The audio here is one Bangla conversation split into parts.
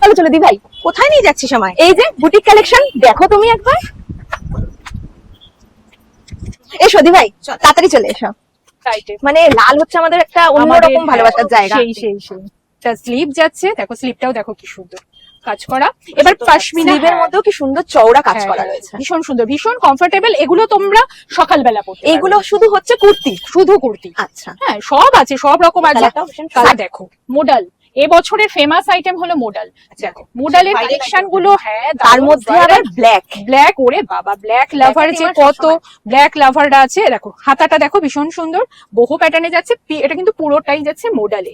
চলো চলো দি ভাই, কোথায় নিয়ে যাচ্ছিস আমায়? এই যে বুটিক কালেকশন দেখো তুমি একবার। এসো দি ভাই, তাড়াতাড়ি চলে এসো। মানে লাল হচ্ছে আমাদের একটা অন্যরকম ভালোবাসার জায়গা। সেই সেই সেই স্লিভ যাচ্ছে, দেখো স্লিভটাও দেখো কি সুন্দর কাজ করা। এবার পাশমিনা স্লিভের মধ্যেও কি সুন্দর চওড়া কাজ করা রয়েছে, ভীষণ সুন্দর, ভীষণ কমফোর্টেবল। এগুলো তোমরা সকালবেলা পড়তে এগুলো শুধু হচ্ছে কুর্তি, শুধু কুর্তি। আচ্ছা হ্যাঁ, সব আছে, সব রকম আছে। কালারটাও ভীষণ কালার দেখো, মোডাল এবছরের ফেমাস আইটেম হলো মোডাল। দেখো মোডালের কালেকশন গুলো, হ্যাঁ তার মধ্যে আবার ব্ল্যাক ব্ল্যাক, ওরে বাবা ব্ল্যাক লাভার যে কত ব্ল্যাক লাভাররা আছে। দেখো হাতাটা দেখো ভীষণ সুন্দর, বহু প্যাটার্নে যাচ্ছে। এটা কিন্তু পুরোটাই যাচ্ছে মোডালে।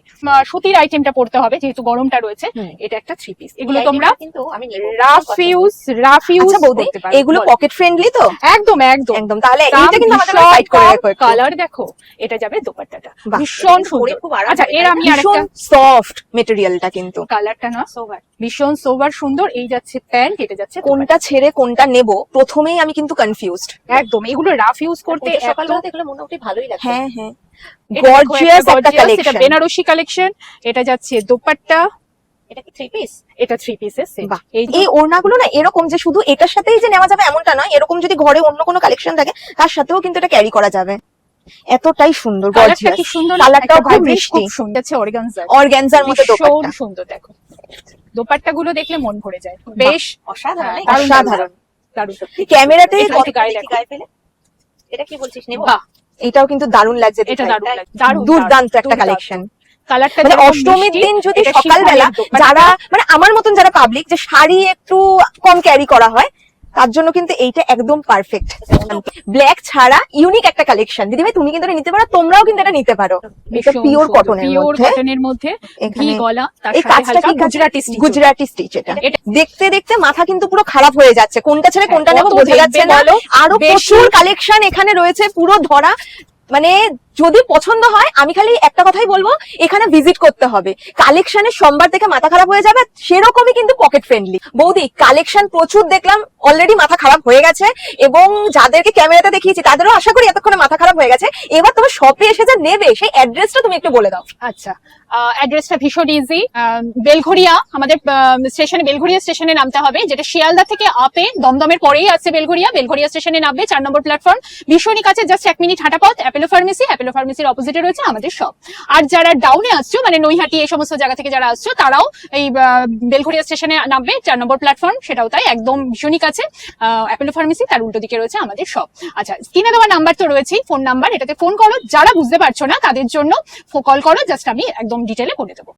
সুতির আইটেমটা পড়তে হবে যেহেতু গরমটা রয়েছে। এটা একটা 3 পিস, এগুলো তোমরা কিন্তু আমি রাফ ইউজ আচ্ছা বৌদি, এগুলো পকেট ফ্রেন্ডলি তো? একদম একদম একদম, তাহলে এইটা কিন্তু আমাদের সাইড করে রাখো একটু। কালার দেখো, এটা যাবে দোপাট্টাটা ভীষণ সুন্দর। আচ্ছা এর আমি আরেকটা সফট মেটেরিয়ালটা, কিন্তু কালারটা না ভীষণ সোবার সুন্দর। এই যাচ্ছে প্যান্ট, এটা যাচ্ছে কোনটা ছেড়ে কোনটা নেব প্রথমেই আমি কিন্তু কনফিউজড। একদম এগুলো রাফ ইউজ করতে সকালবেলা এগুলো মোটামুটি ভালোই লাগে। হ্যাঁ হ্যাঁ, গর্জিয়াস একটা কালেকশন, বেনারসি কালেকশন। এটা যাচ্ছে দোপাট্টা, এটা কি 3 পিস? এটা 3 পিসের সেট। এই ওড়নাগুলো না এরকম যে শুধু এটার সাথেই যে নেওয়া যাবে এমনটা নয়, এরকম যদি ঘরে অন্য কোনো কালেকশন থাকে তার সাথেও কিন্তু এটা ক্যারি করা যাবে। এতটাই সুন্দর, গর্জিয়াস, কি সুন্দর, কালারটাও খুব মিষ্টি, খুব সুন্দর আছে। অর্গানজার মতো ভীষণ দোপাট্টা, সুন্দর। দেখো দোপাট্টা গুলো দেখলে মন ভরে যায়, বেশ অসাধারণ। অসাধারণ। দারুণ ক্যামেরাতে গায়ে ফেলে এটা কি বলছিস নেব? বাহ, এটাও কিন্তু দারুণ লাগছে, এটা দারুণ লাগছে, দারুণ দুর্দান্ত একটা কালেকশন। কালারটা মানে অষ্টমীর দিন যদি সকালবেলা যারা মানে আমার মতন যারা পাবলিক যে শাড়ি একটু কম ক্যারি করা হয় তার জন্য কিন্তু এইটা একদম পারফেক্ট। ব্ল্যাক ছাড়া ইউনিক একটা কালেকশন। দিদি ভাই তুমি কিন্তু এটা নিতে পারো, তোমরাও কিন্তু এটা নিতে পারো। এটা পিওর কটনের মধ্যে, ভি গলা, তার এই সাথে কাজটা হালকা কি গুজরাটি স্টিচ। এটা এটা দেখতে দেখতে মাথা কিন্তু পুরো খারাপ হয়ে যাচ্ছে, কোনটা ছেড়ে কোনটা নেবো কত বোঝা যাচ্ছে দেখবে না। বলো? আরো প্রচুর কালেকশন এখানে রয়েছে, পুরো ধরা। মানে যদি পছন্দ হয় আমি খালি একটা কথাই বলবো, এখানে ভিজিট করতে হবে। কালেকশনের সোমবার থেকে মাথা খারাপ হয়ে যাবে, সেরকমই কিন্তু পকেট ফ্রেন্ডলি। বৌদি কালেকশন প্রচুর দেখলাম, অলরেডি মাথা খারাপ হয়ে গেছে, এবং যাদেরকে ক্যামেরাতে দেখিয়েছি তাদেরও আশা করি এতক্ষণে মাথা খারাপ হয়ে গেছে। এবার তোমার শপে এসে যা নেবে সেই অ্যাড্রেসটা তুমি একটু বলে দাও। আচ্ছা, অ্যাড্রেসটা ভীষণ ইজি। বেলঘরিয়া, আমাদের স্টেশনে, বেলঘরিয়া স্টেশনে নামতে হবে, যেটা শিয়ালদা থেকে আপে দমদমের পরেই আছে বেলঘরিয়া। বেলঘরিয়া স্টেশনে নামবে, 4 নম্বর প্ল্যাটফর্ম, ভীষণই কাছে, জাস্ট 1 মিনিট হাঁটা পথ। অ্যাপোলো ফার্মেসির অপোজিটে রয়েছে আমাদের শপ। আর যারা ডাউনে আসছো, মানে নৈহাটি এই সমস্ত জায়গা থেকে যারা আসছো, তারাও এই বেলঘরিয়া স্টেশনে নামবে, 4 নম্বর প্ল্যাটফর্ম, সেটাও তাই, একদম ভীষণই কাছে। অ্যাপোলো ফার্মেসি, তার উল্টো দিকে রয়েছে আমাদের শপ। আচ্ছা, স্ক্রিনে দেওয়া নাম্বার তো রয়েছেই, ফোন নাম্বার, এটাতে ফোন করো। যারা বুঝতে পারছো না তাদের জন্য কল করো, জাস্ট আমি একদম ডিটেলে বলে দেবো।